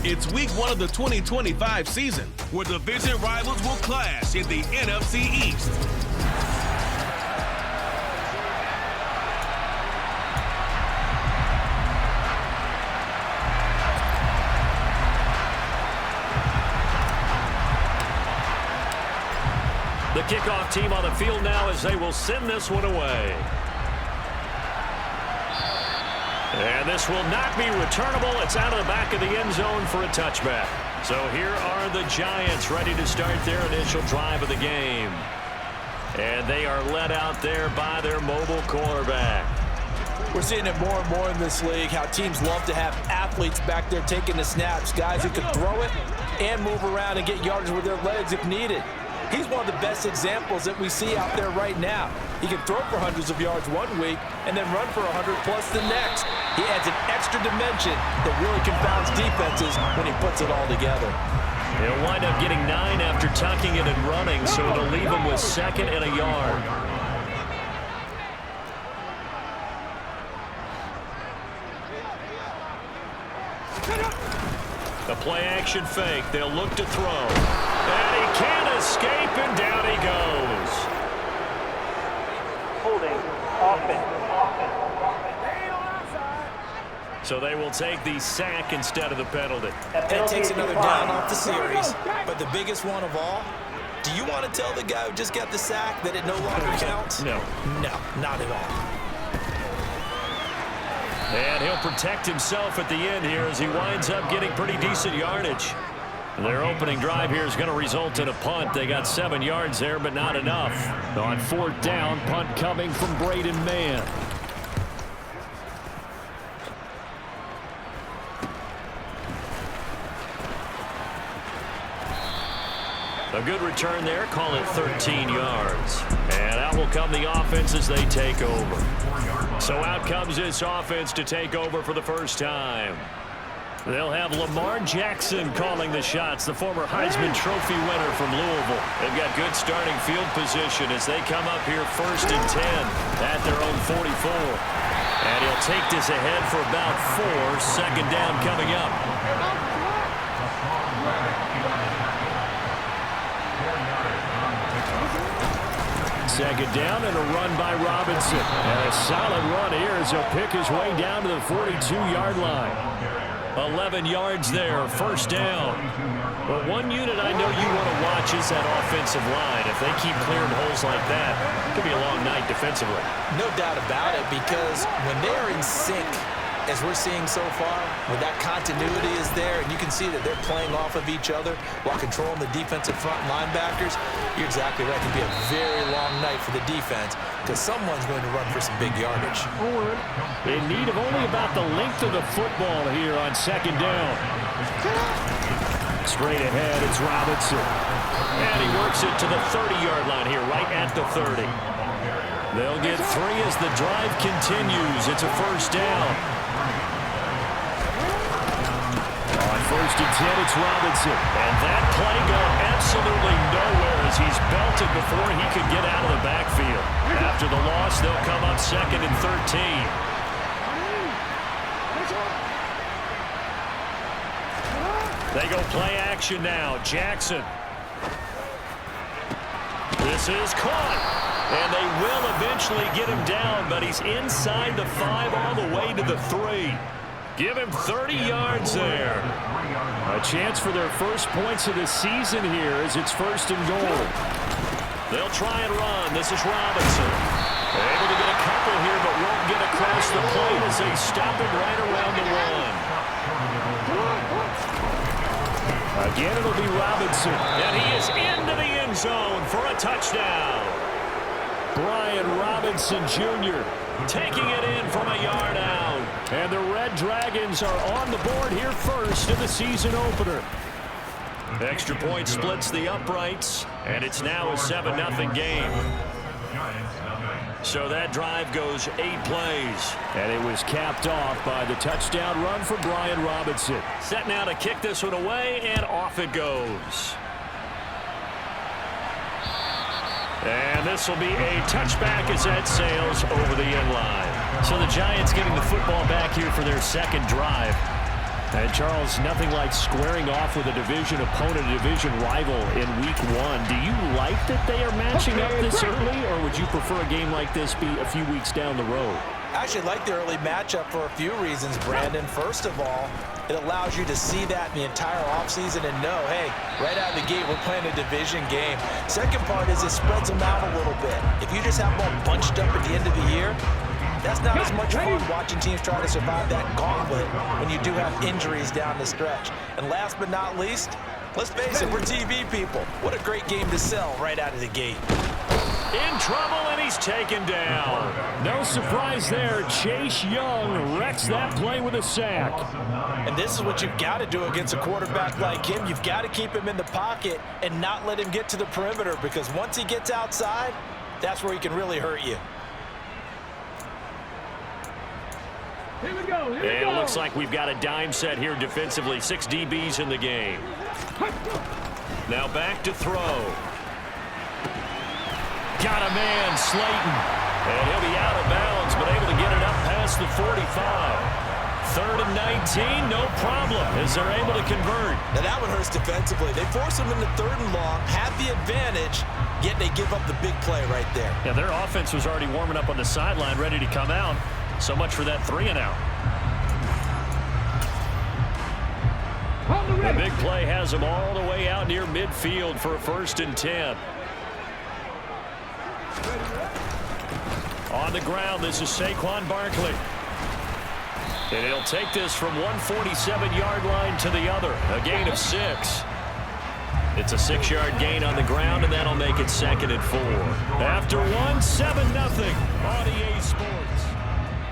It's week 1 of the 2025 season, where division rivals will clash in the NFC East. The kickoff team on the field now as they will send this one away. And this will not be returnable. It's out of the back of the end zone for a touchback. So here are the Giants ready to start their initial drive of the game. And they are led out there by their mobile quarterback. We're seeing it more and more in this league, how teams love to have athletes back there taking the snaps, guys who can throw it and move around and get yardage with their legs if needed. He's one of the best examples that we see out there right now. He can throw for hundreds of yards one week and then run for 100+ the next. He adds an extra dimension that really confounds defenses when he puts it all together. He'll wind up getting 9 after tucking it and running, so it'll leave him with 2nd and a yard. The play-action fake. They'll look to throw. And he can't escape, and down he goes. Holding. Offense. So they will take the sack instead of the penalty. That takes another down off the series. But the biggest one of all, do you want to tell the guy who just got the sack that it no longer counts? No. No, not at all. And he'll protect himself at the end here as he winds up getting pretty decent yardage. Their opening drive here is going to result in a punt. They got 7 yards there, but not enough. On 4th down, punt coming from Braden Mann. A good return there, call it 13 yards. And out will come the offense as they take over. So out comes this offense to take over for the first time. They'll have Lamar Jackson calling the shots, the former Heisman Trophy winner from Louisville. They've got good starting field position as they come up here 1st and 10 at their own 44. And he'll take this ahead for about 4, 2nd down coming up. Second down and a run by Robinson. And a solid run here as he'll pick his way down to the 42-yard line. 11 yards there, 1st down. But one unit I know you want to watch is that offensive line. If they keep clearing holes like that, it could be a long night defensively. No doubt about it, because when they're in sync, as we're seeing so far, when that continuity is there, and you can see that they're playing off of each other while controlling the defensive front linebackers, you're exactly right. It can be a very long night for the defense because someone's going to run for some big yardage. In need of only about the length of the football here on 2nd down. Straight ahead, it's Robinson. And he works it to the 30-yard line here, right at the 30. They'll get 3 as the drive continues. It's a 1st down. On 1st and 10, it's Robinson. And that play got absolutely nowhere as he's belted before he could get out of the backfield. After the loss, they'll come up 2nd and 13. They go play action now. Jackson. This is caught. And they will eventually get him down, but he's inside the 5 all the way to the 3. Give him 30 yards there. A chance for their first points of the season here as it's 1st and goal. They'll try and run. This is Robinson. Able to get a couple here, but won't get across the plate as they stop him right around the 1. Again, it'll be Robinson. And he is into the end zone for a touchdown. Brian Robinson Jr. taking it in from a yard out. And the Red Dragons are on the board here first in the season opener. Extra point splits the uprights, and it's now a 7-0 game. So that drive goes 8 plays. And it was capped off by the touchdown run for Brian Robinson. Set now to kick this one away, and off it goes. And this will be a touchback as that sails over the end line. So the Giants getting the football back here for their 2nd drive. And Charles, nothing like squaring off with a division opponent, a division rival in week 1. Do you like that they are matching up this early, or would you prefer a game like this be a few weeks down the road? I actually like the early matchup for a few reasons, Brandon. First of all, it allows you to see that in the entire offseason and know, hey, right out of the gate, we're playing a division game. Second part is it spreads them out a little bit. If you just have them all bunched up at the end of the year, that's not as much fun watching teams try to survive that gauntlet when you do have injuries down the stretch. And last but not least, let's face it, we're TV people. What a great game to sell right out of the gate. In trouble, and he's taken down. No surprise there. Chase Young wrecks that play with a sack. And this is what you've got to do against a quarterback like him. You've got to keep him in the pocket and not let him get to the perimeter, because once he gets outside, that's where he can really hurt you. Here we go. And it looks like we've got a dime set here defensively. 6 DBs in the game. Now back to throw. Got a man, Slayton. And he'll be out of bounds, but able to get it up past the 45. 3rd and 19, no problem, as they're able to convert. Now that one hurts defensively. They force him into 3rd and long, have the advantage, yet they give up the big play right there. Yeah, their offense was already warming up on the sideline, ready to come out. So much for that 3 and out. The big play has them all the way out near midfield for a 1st and 10. On the ground, this is Saquon Barkley. And he'll take this from 147-yard line to the other. A gain of 6. It's a 6-yard gain on the ground, and that'll make it 2nd and 4. After 1, 7-0 on EA Sports.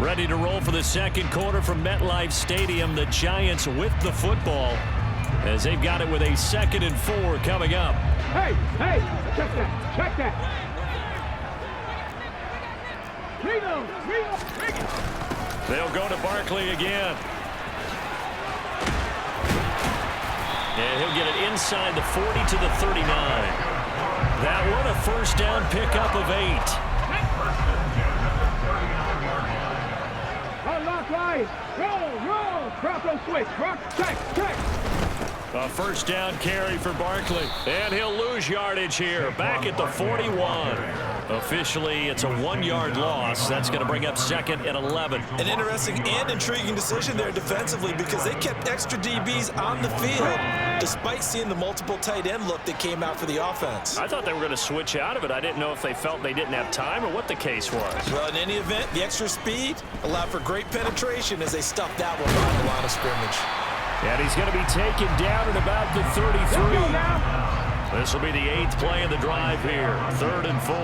Ready to roll for the second quarter from MetLife Stadium. The Giants with the football as they've got it with a 2nd and 4 coming up. Hey, check that, check that. They'll go to Barkley again. And he'll get it inside the 40 to the 39. That one a 1st down pickup of 8. Lock right. Roll. Cross on switch. Cross, check. A 1st down carry for Barkley. And he'll lose yardage here. Back at the 41. Officially, it's a 1-yard loss. That's going to bring up 2nd and 11. An interesting and intriguing decision there defensively, because they kept extra DBs on the field despite seeing the multiple tight end look that came out for the offense. I thought they were going to switch out of it. I didn't know if they felt they didn't have time or what the case was. Well, in any event, the extra speed allowed for great penetration as they stuffed that one on the line of scrimmage. And he's going to be taken down at about the 33. This will be the 8th play of the drive here. 3rd and 4.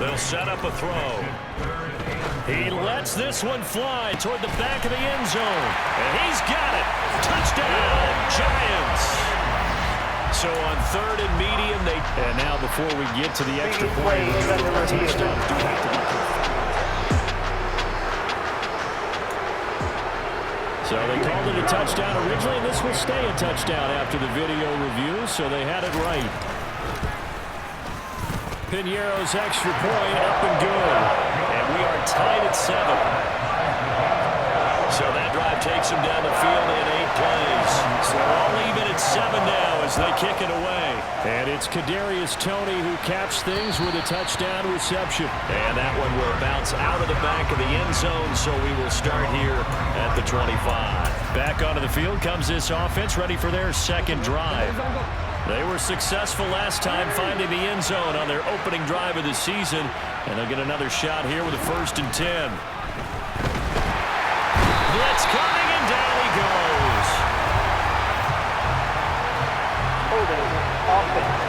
They'll set up a throw. He lets this one fly toward the back of the end zone. And he's got it. Touchdown, Giants. So on 3rd and medium, and now before we get to the extra point, touchdown. So they called it a touchdown originally, and this will stay a touchdown after the video review, so they had it right. Piñeiro's extra point up and good. And we are tied at 7. So that drive takes them down the field in 8 plays. So all even at 7 now as they kick it away. And it's Kadarius Toney who caps things with a touchdown reception. And that one will bounce out of the back of the end zone, so we will start here at the 25. Back onto the field comes this offense, ready for their 2nd drive. They were successful last time finding the end zone on their opening drive of the season, and they'll get another shot here with a 1st and 10. Blitz coming, and down he goes. Holding offense.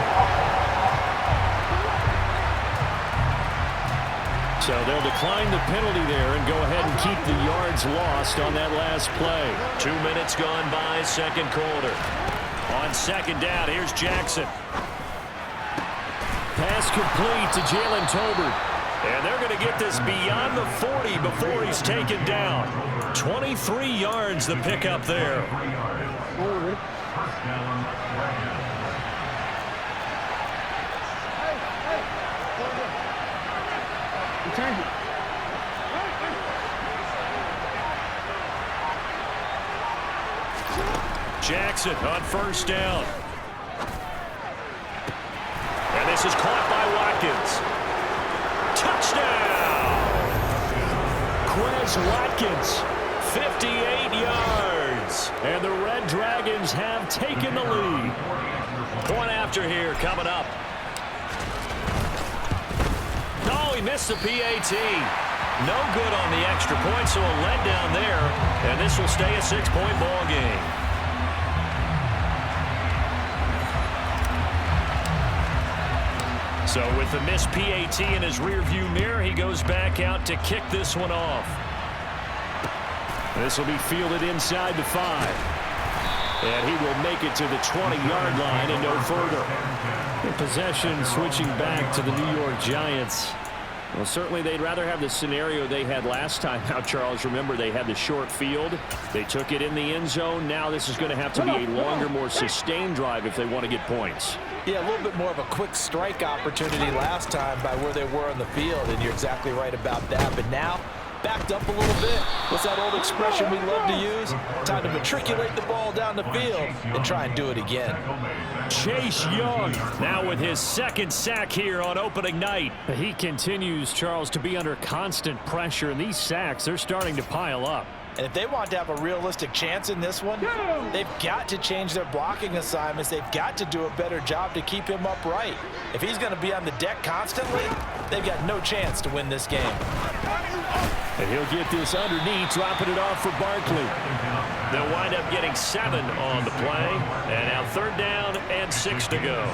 So they'll decline the penalty there and go ahead and keep the yards lost on that last play. 2 minutes gone by, 2nd quarter. On 2nd down, here's Jackson. Pass complete to Jalen Tolbert. And they're going to get this beyond the 40 before he's taken down. 23 yards the pickup there. Jackson on first down. And this is caught by Watkins. Touchdown! Quez Watkins, 58 yards. And the Red Dragons have taken the lead. Point after here coming up. No, he missed the PAT. No good on the extra point, so a letdown there. And this will stay a 6-point ball game. So with the missed PAT in his rearview mirror, he goes back out to kick this one off. This will be fielded inside the 5. And he will make it to the 20-yard line and no further. In possession switching back to the New York Giants. Well, certainly they'd rather have the scenario they had last time. Now, Charles, remember they had the short field. They took it in the end zone. Now this is going to have to be a longer, more sustained drive if they want to get points. Yeah, a little bit more of a quick strike opportunity last time by where they were on the field, and you're exactly right about that. But now, backed up a little bit. What's that old expression we love to use? Time to matriculate the ball down the field and try and do it again. Chase Young now with his second sack here on opening night. He continues, Charles, to be under constant pressure, and these sacks, they're starting to pile up. And if they want to have a realistic chance in this one, they've got to change their blocking assignments. They've got to do a better job to keep him upright. If he's going to be on the deck constantly, they've got no chance to win this game. And he'll get this underneath, dropping it off for Barkley. They'll wind up getting 7 on the play. And now 3rd down and 6 to go.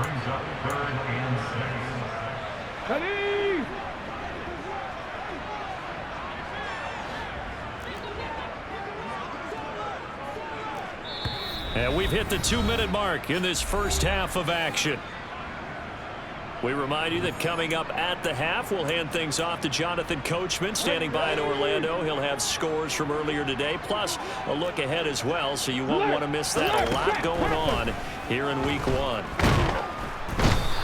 Brings up 3rd and 6. And we've hit the 2-minute mark in this first half of action. We remind you that coming up at the half, we'll hand things off to Jonathan Coachman standing by in Orlando. He'll have scores from earlier today, plus a look ahead as well, so you won't want to miss that. A lot going on here in Week 1.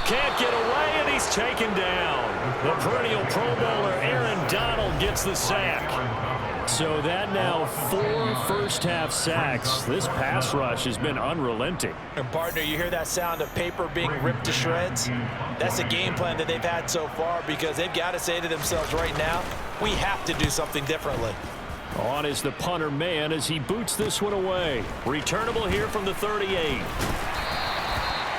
Can't get away, and he's taken down. The perennial Pro Bowler Aaron Donald gets the sack. So that now 4 first-half sacks. This pass rush has been unrelenting. And partner, you hear that sound of paper being ripped to shreds? That's the game plan that they've had so far, because they've got to say to themselves right now, we have to do something differently. On is the punter man as he boots this one away. Returnable here from the 38.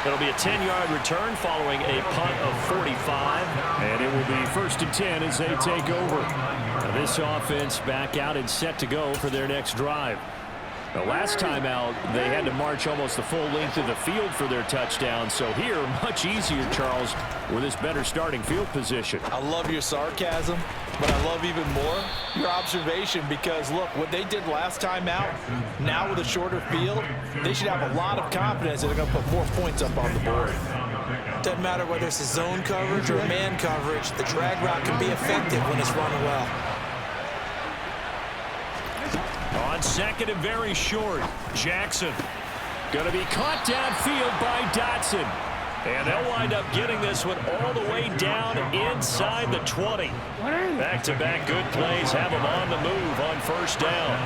It'll be a 10-yard return following a punt of 45. And it will be 1st and 10 as they take over. Now this offense back out and set to go for their next drive. The last time out, they had to march almost the full length of the field for their touchdown. So here, much easier, Charles, with this better starting field position. I love your sarcasm, but I love even more your observation, because, look, what they did last time out, now with a shorter field, they should have a lot of confidence that they're going to put more points up on the board. Doesn't matter whether it's a zone coverage or a man coverage, the drag route can be effective when it's run well. On 2nd and very short, Jackson going to be caught downfield by Dotson. And they'll wind up getting this one all the way down inside the 20. Back-to-back good plays have them on the move on 1st down.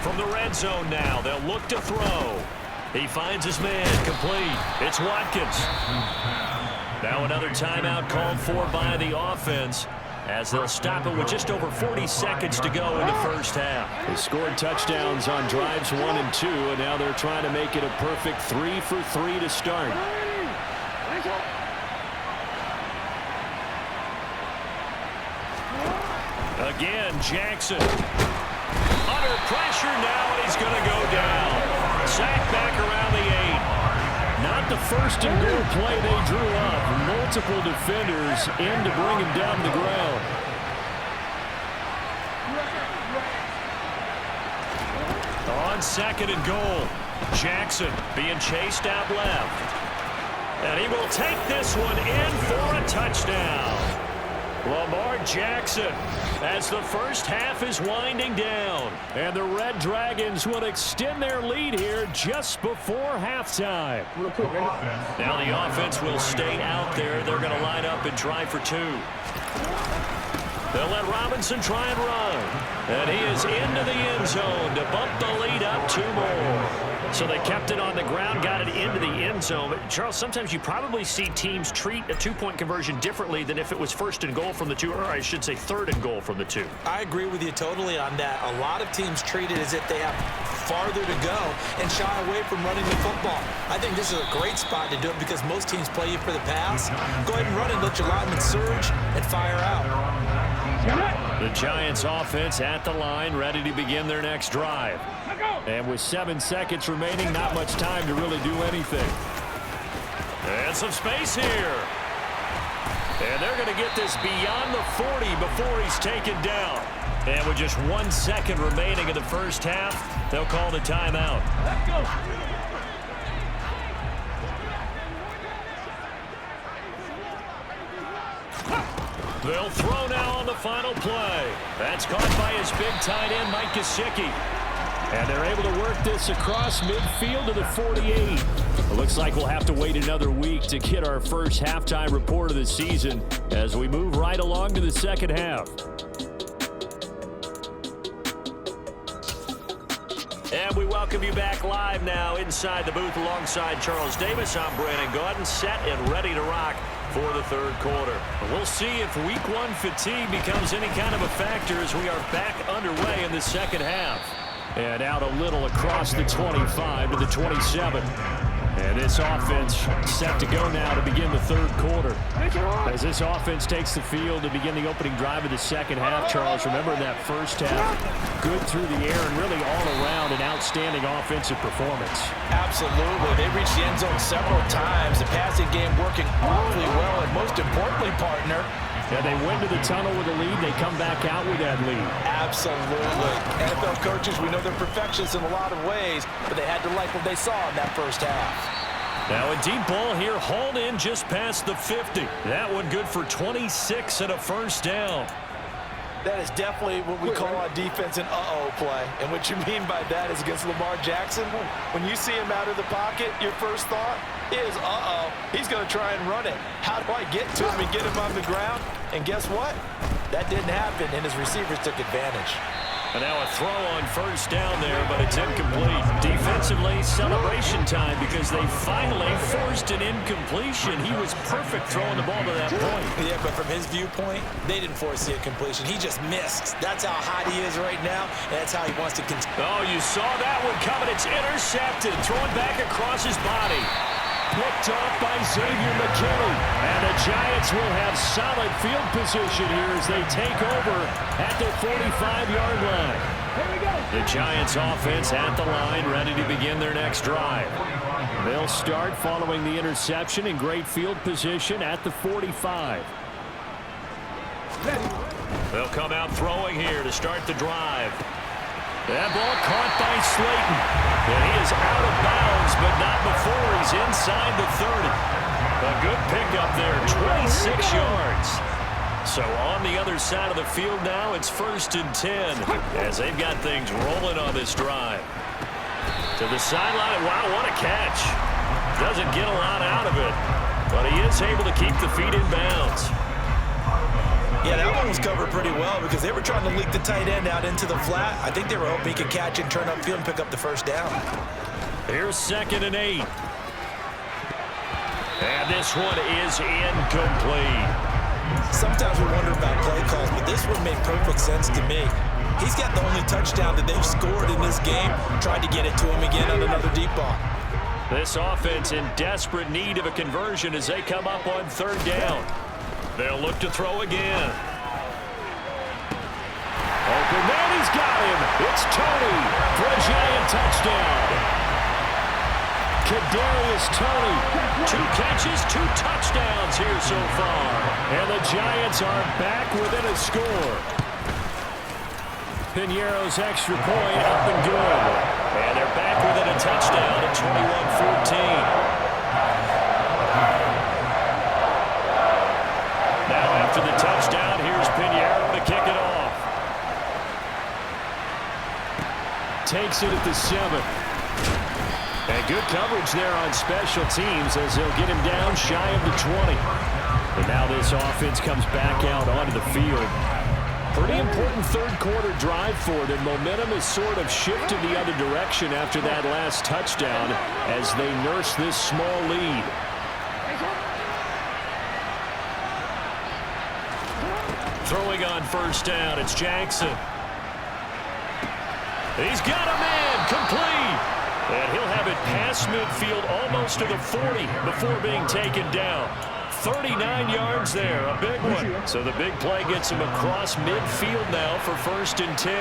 From the red zone now, they'll look to throw. He finds his man, complete. It's Watkins. Now another timeout called for by the offense, as they'll stop it with just over 40 seconds to go in the first half. They scored touchdowns on drives 1 and 2, and now they're trying to make it a perfect 3 for 3 to start. Again, Jackson. Under pressure now, and he's going to go down. Sacked back around the 8. Not the 1st and goal play they drew up. Multiple defenders in to bring him down to the ground. On 2nd and goal, Jackson being chased out left. And he will take this one in for a touchdown. Lamar Jackson, as the first half is winding down. And the Red Dragons will extend their lead here just before halftime. Now the offense will stay out there. They're going to line up and try for 2. They'll let Robinson try and run. And he is into the end zone to bump the lead up 2 more. So they kept it on the ground, got it into the end zone. But Charles, sometimes you probably see teams treat a 2-point conversion differently than if it was 1st and goal from the 2, or I should say 3rd and goal from the 2. I agree with you totally on that. A lot of teams treat it as if they have farther to go and shy away from running the football. I think this is a great spot to do it because most teams play you for the pass. Go ahead and run it, let your linemen surge, and fire out. The Giants offense at the line, ready to begin their next drive. And with 7 seconds remaining, not much time to really do anything. And some space here. And they're going to get this beyond the 40 before he's taken down. And with just 1 second remaining in the first half, they'll call the timeout. Let's go. They'll throw now on the final play. That's caught by his big tight end, Mike Gesicki. And they're able to work this across midfield to the 48. It looks like we'll have to wait another week to get our first halftime report of the season as we move right along to the second half. And we welcome you back live now inside the booth alongside Charles Davis. I'm Brandon Gaudin, set and ready to rock for the third quarter. We'll see if week 1 fatigue becomes any kind of a factor as we are back underway in the second half. And out a little across the 25 to the 27. And this offense set to go now to begin the third quarter. As this offense takes the field to begin the opening drive of the second half, Charles, remember in that first half, good through the air and really all around an outstanding offensive performance. Absolutely. They reached the end zone several times. The passing game working awfully well. And most importantly, partner, and they went to the tunnel with a lead. They come back out with that lead. Absolutely. NFL coaches, we know they're perfectionists in a lot of ways, but they had to like what they saw in that first half. Now a deep ball here, hauled in just past the 50. That one good for 26 and a first down. That is definitely what we call on defense an uh-oh play. And what you mean by that is against Lamar Jackson, when you see him out of the pocket, your first thought is, uh-oh, he's going to try and run it. How do I get to him and get him on the ground? And guess what? That didn't happen, and his receivers took advantage. And now a throw on first down there, but it's incomplete. Defensively, celebration time because they finally forced an incompletion. He was perfect throwing the ball to that point. Yeah, but from his viewpoint, they didn't force the incompletion. He just missed. That's how hot he is right now, and that's how he wants to continue. Oh, you saw that one coming. It's intercepted. Throwing back across his body. Picked off by Xavier McKinney. And the Giants will have solid field position here as they take over at the 45-yard line. Here we go. The Giants offense at the line, ready to begin their next drive. They'll start following the interception in great field position at the 45. They'll come out throwing here to start the drive. That ball caught by Slayton. And he is out of bounds, but not before he's inside the 30. A good pickup there, 26 yards. So on the other side of the field now, it's 1st and 10 as they've got things rolling on this drive. To the sideline, wow, what a catch. Doesn't get a lot out of it, but he is able to keep the feet in bounds. Yeah, that one was covered pretty well because they were trying to leak the tight end out into the flat. I think they were hoping he could catch it and turn upfield and pick up the first down. Here's 2nd and 8. And this one is incomplete. Sometimes we wonder about play calls, but this one made perfect sense to me. He's got the only touchdown that they've scored in this game. Tried to get it to him again on another deep ball. This offense in desperate need of a conversion as they come up on 3rd down. They'll look to throw again. Open man, he's got him. It's Tony for a Giant touchdown. Kadarius Toney, 2 catches, 2 touchdowns here so far. And the Giants are back within a score. Piñeiro's extra point up and good. And they're back within a touchdown at 21-14. Now after the touchdown, here's Piñeiro to kick it off. Takes it at the 7. And good coverage there on special teams as they'll get him down shy of the 20. And now this offense comes back out onto the field. Pretty important third-quarter drive for them. Momentum has sort of shifted the other direction after that last touchdown as they nurse this small lead. Throwing on first down, it's Jackson. He's got a man, complete. And he'll have it past midfield almost to the 40 before being taken down. 39 yards there, a big one. So the big play gets him across midfield now for 1st and 10.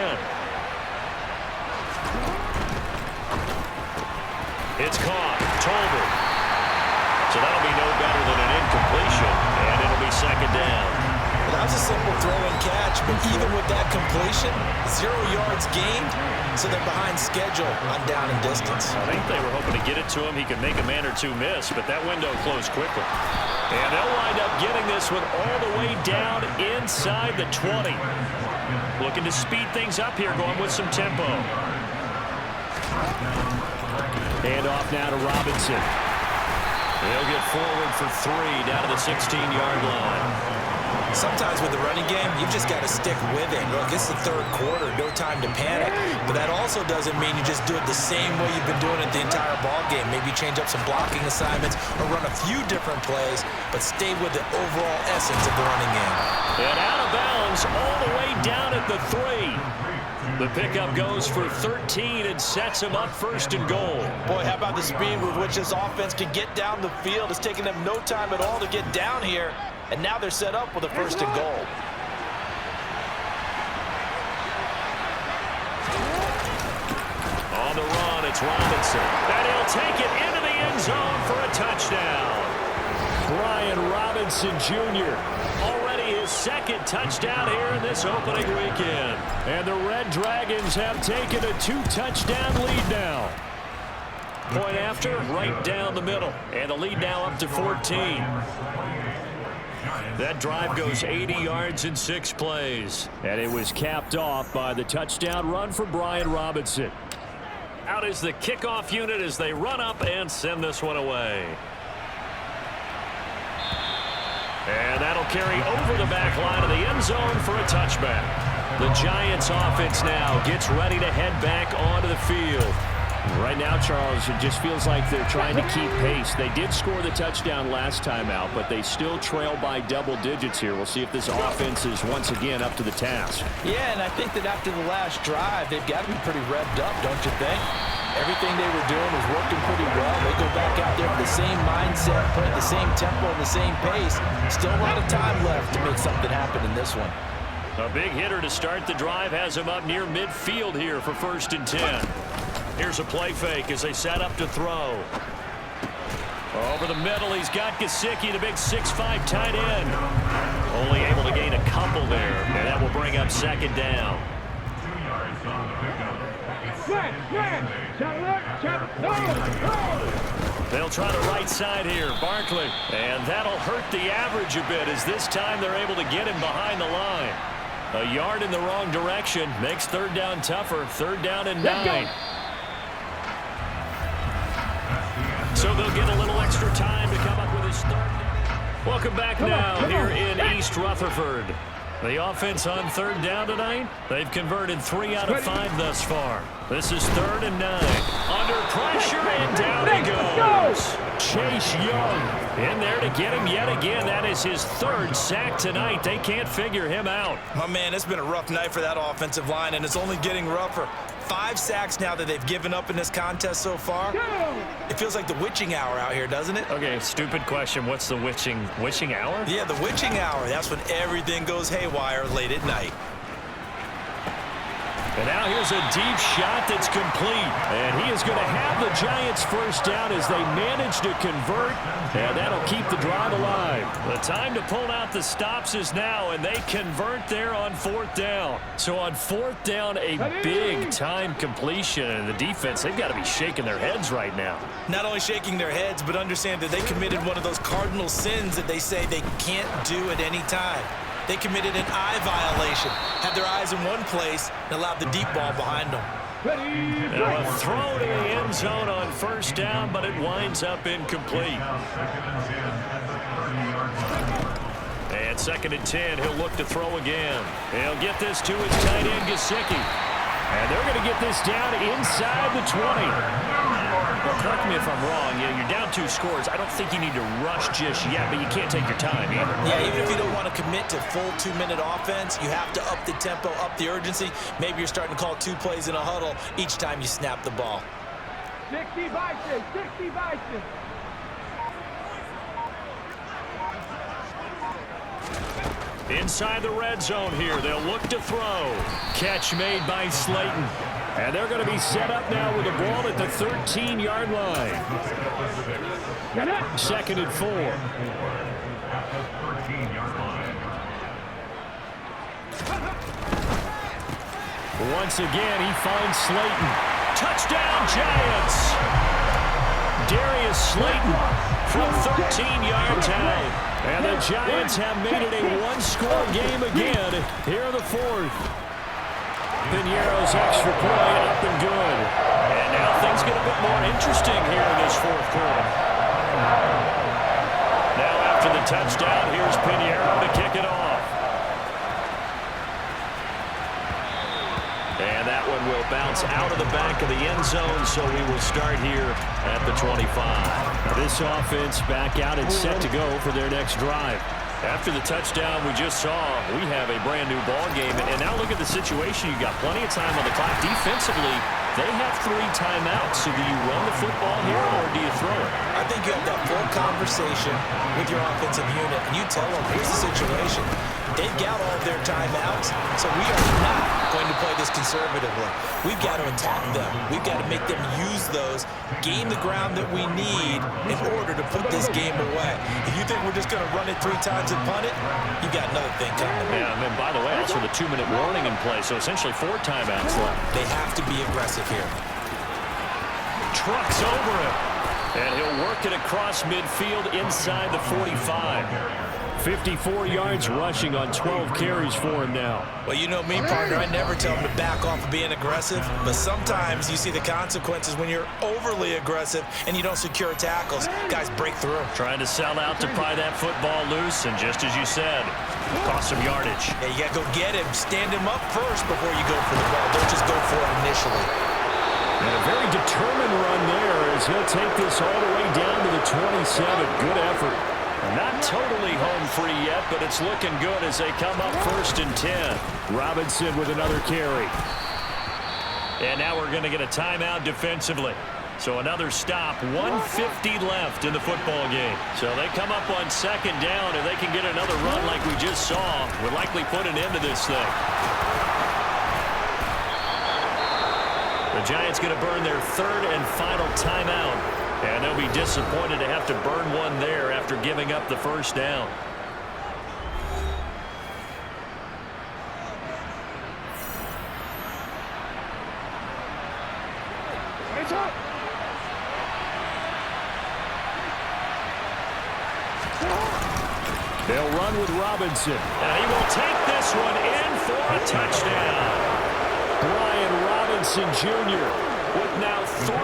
It's caught. Tolbert. So that'll be no better than an incompletion, and it'll be 2nd down. Well, that was a simple throw and catch, but even with that completion, 0 yards gained, so they're behind schedule on down and distance. I think they were hoping to get it to him. He could make a man or two miss, but that window closed quickly. And they'll wind up getting this one all the way down inside the 20. Looking to speed things up here, going with some tempo. Hand off now to Robinson. He'll get forward for 3 down to the 16-yard line. Sometimes with the running game, you've just got to stick with it. Look, it's the 3rd quarter, no time to panic. But that also doesn't mean you just do it the same way you've been doing it the entire ball game. Maybe change up some blocking assignments or run a few different plays, but stay with the overall essence of the running game. And out of bounds all the way down at the 3. The pickup goes for 13 and sets him up 1st and goal. Boy, how about the speed with which this offense can get down the field? It's taken them no time at all to get down here. And now they're set up with a 1st and goal. On the run, it's Robinson. And he'll take it into the end zone for a touchdown. Brian Robinson Jr. already his 2nd touchdown here in this opening weekend. And the Red Dragons have taken a 2-touchdown lead now. Point after, right down the middle. And the lead now up to 14. That drive goes 80 yards in 6 plays. And it was capped off by the touchdown run for Brian Robinson. Out is the kickoff unit as they run up and send this one away. And that'll carry over the back line of the end zone for a touchback. The Giants offense now gets ready to head back onto the field. Right now, Charles, it just feels like they're trying to keep pace. They did score the touchdown last time out, but they still trail by double digits here. We'll see if this offense is once again up to the task. Yeah, and I think that after the last drive, they've got to be pretty revved up, don't you think? Everything they were doing was working pretty well. They go back out there with the same mindset, playing the same tempo and the same pace. Still a lot of time left to make something happen in this one. A big hitter to start the drive has him up near midfield here for 1st and 10. Here's a play fake as they set up to throw. Over the middle, he's got Gesicki, the big 6'5" tight end. Only able to gain a couple there, and that will bring up 2nd down. They'll try the right side here, Barkley. And that'll hurt the average a bit as this time they're able to get him behind the line. A yard in the wrong direction makes 3rd down tougher. 3rd down and 9. So they'll get a little extra time to come up with his 3rd down. Welcome back now here in East Rutherford. The offense on 3rd down tonight, they've converted 3 out of 5 thus far. This is 3rd and 9. Under pressure, and down he goes. Chase Young in there to get him yet again. That is his 3rd sack tonight. They can't figure him out. My man, it's been a rough night for that offensive line, and it's only getting rougher. 5 sacks now that they've given up in this contest so far. It feels like the witching hour out here, doesn't it? Okay, stupid question. What's the witching hour? Yeah, the witching hour. That's when everything goes haywire late at night. And now here's a deep shot that's complete. And he is going to have the Giants 1st down as they manage to convert. And that'll keep the drive alive. The time to pull out the stops is now, and they convert there on 4th down. So on 4th down, a big-time completion. And the defense, they've got to be shaking their heads right now. Not only shaking their heads, but understand that they committed one of those cardinal sins that they say they can't do at any time. They committed an eye violation, had their eyes in one place, and allowed the deep ball behind them. Now a throw to the end zone on 1st down, but it winds up incomplete. And 2nd and 10, he'll look to throw again. He'll get this to his tight end, Gesicki. And they're going to get this down inside the 20. Well, correct me if I'm wrong. Yeah, you're down 2 scores. I don't think you need to rush just yet, but you can't take your time either. Yeah, even if you don't want to commit to full 2-minute offense, you have to up the tempo, up the urgency. Maybe you're starting to call 2 plays in a huddle each time you snap the ball. 60 Vikings, 60 Vikings. Inside the red zone here, they'll look to throw. Catch made by Slayton. And they're going to be set up now with the ball at the 13-yard line. 2nd and 4. Once again, he finds Slayton. Touchdown, Giants! Darius Slayton from 13 yards out. And the Giants have made it a 1-score game again here in the 4th. Piñeiro's extra point up and good. And now things get a bit more interesting here in this 4th quarter. Now after the touchdown, here's Piñeiro to kick it off. And that one will bounce out of the back of the end zone, so we will start here at the 25. This offense back out and set to go for their next drive. After the touchdown we just saw, we have a brand-new ball game. And now look at the situation. You've got plenty of time on the clock. Defensively, they have 3 timeouts. So do you run the football here or do you throw it? I think you have that full conversation with your offensive unit, and you tell them, here's the situation. They've got all of their timeouts, so we are not going to play this conservatively. We've got to attack them. We've got to make them use those, gain the ground that we need in order to put this game away. If you think we're just going to run it 3 times and punt it, you've got another thing coming. Yeah, and then by the way, also the 2-minute warning in play, so essentially 4 timeouts left. They have to be aggressive here. Trucks over him, and he'll work it across midfield inside the 45. 54 yards rushing on 12 carries for him now. Well, you know me, partner. I never tell him to back off of being aggressive, but sometimes you see the consequences when you're overly aggressive and you don't secure tackles. Guys break through. Trying to sell out to pry that football loose, and just as you said, cost some yardage. Yeah, you got to go get him. Stand him up first before you go for the ball. Don't just go for it initially. And a very determined run there as he'll take this all the way down to the 27. Good effort. Not totally home free yet, but it's looking good as they come up 1st and 10. Robinson with another carry. And now we're going to get a timeout defensively. So another stop, 1:50 left in the football game. So they come up on 2nd down, and they can get another run like we just saw. Would likely put an end to this thing. The Giants going to burn their 3rd and final timeout. And they'll be disappointed to have to burn one there after giving up the 1st down. They'll run with Robinson. And he will take this one in for a touchdown. Brian Robinson Jr. with now 3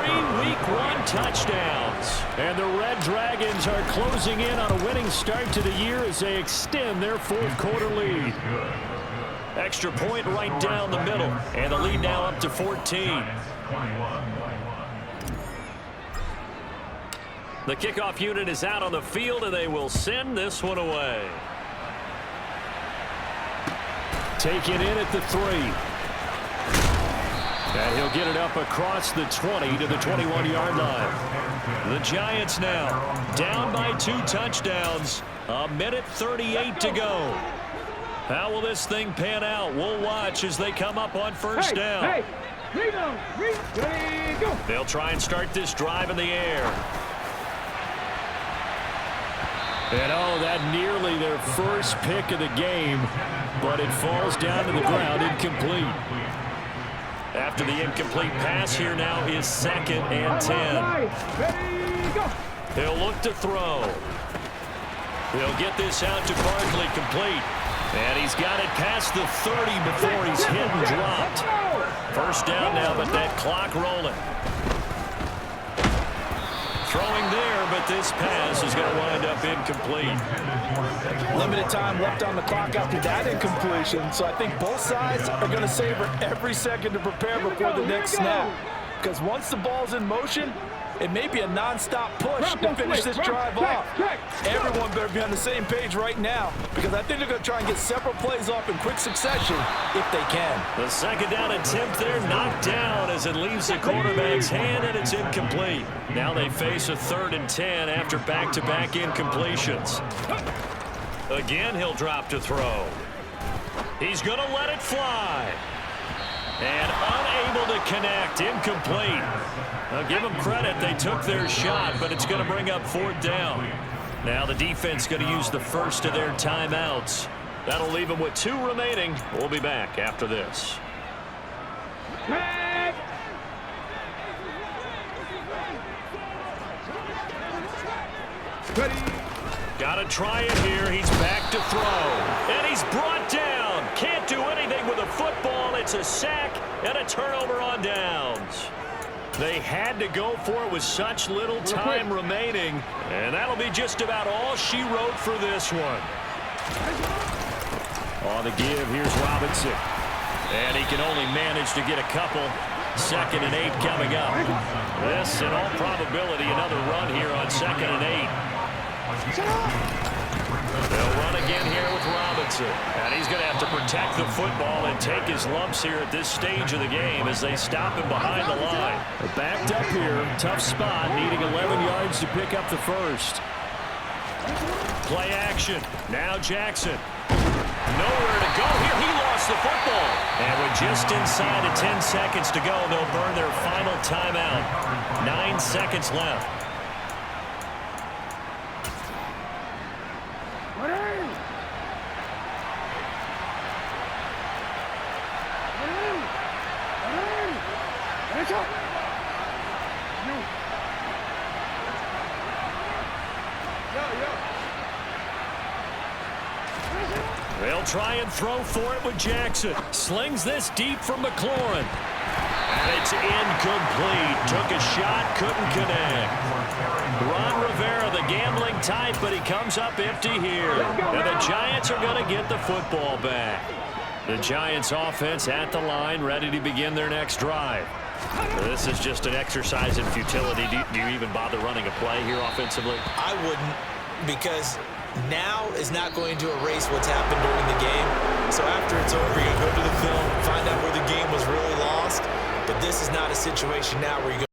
Week 1 touchdowns. And the Red Dragons are closing in on a winning start to the year as they extend their 4th quarter lead. Extra point right down the middle. And the lead now up to 14. The kickoff unit is out on the field, and they will send this one away. Taken in at the 3. And he'll get it up across the 20 to the 21-yard line. The Giants now down by 2 touchdowns. 1:38 to go. How will this thing pan out? We'll watch as they come up on 1st down. Hey, ready, go. They'll try and start this drive in the air. And oh, that nearly their first pick of the game, but it falls down to the ground incomplete. After the incomplete pass, here now is 2nd and 10. Ready, go. He'll look to throw. He'll get this out to Barkley complete. And he's got it past the 30 before he's hit and dropped. 1st down now, but that clock rolling. Throwing there, but this pass is going to wind up incomplete. Limited time left on the clock after that incompletion, so I think both sides are going to savor every second to prepare before the next snap. Because once the ball's in motion, it may be a non-stop push to finish this drive off. Everyone better be on the same page right now, because I think they're going to try and get several plays off in quick succession if they can. The second down attempt there knocked down as it leaves the quarterback's hand, and it's incomplete. Now they face a 3rd and 10 after back-to-back incompletions. Again, he'll drop to throw. He's going to let it fly. And unable to connect, incomplete. Now give them credit, they took their shot, but it's going to bring up 4th down. Now the defense going to use the first of their timeouts. That'll leave them with 2 remaining. We'll be back after this. Got to try it here. He's back to throw. And he's brought down. Can't do anything with a football. It's a sack and a turnover on downs. They had to go for it with such little time remaining. And that'll be just about all she wrote for this one. On the give, here's Robinson. And he can only manage to get a couple. 2nd and 8 coming up. This, in all probability, another run here on 2nd and 8. They'll run again here with Robinson. And he's going to have to protect the football and take his lumps here at this stage of the game as they stop him behind the line. They're backed up here. Tough spot, needing 11 yards to pick up the first. Play action. Now Jackson. Nowhere to go here. He lost the football. And with just inside of 10 seconds to go, they'll burn their final timeout. 9 seconds left. They'll try and throw for it with Jackson. Slings this deep from McLaurin. And it's incomplete. Took a shot, couldn't connect. Ron Rivera, the gambling type, but he comes up empty here. And the Giants are going to get the football back. The Giants offense at the line, ready to begin their next drive. This is just an exercise in futility. Do you even bother running a play here offensively? I wouldn't, because now is not going to erase what's happened during the game. So after it's over, you go to the film, find out where the game was really lost. But this is not a situation now where you go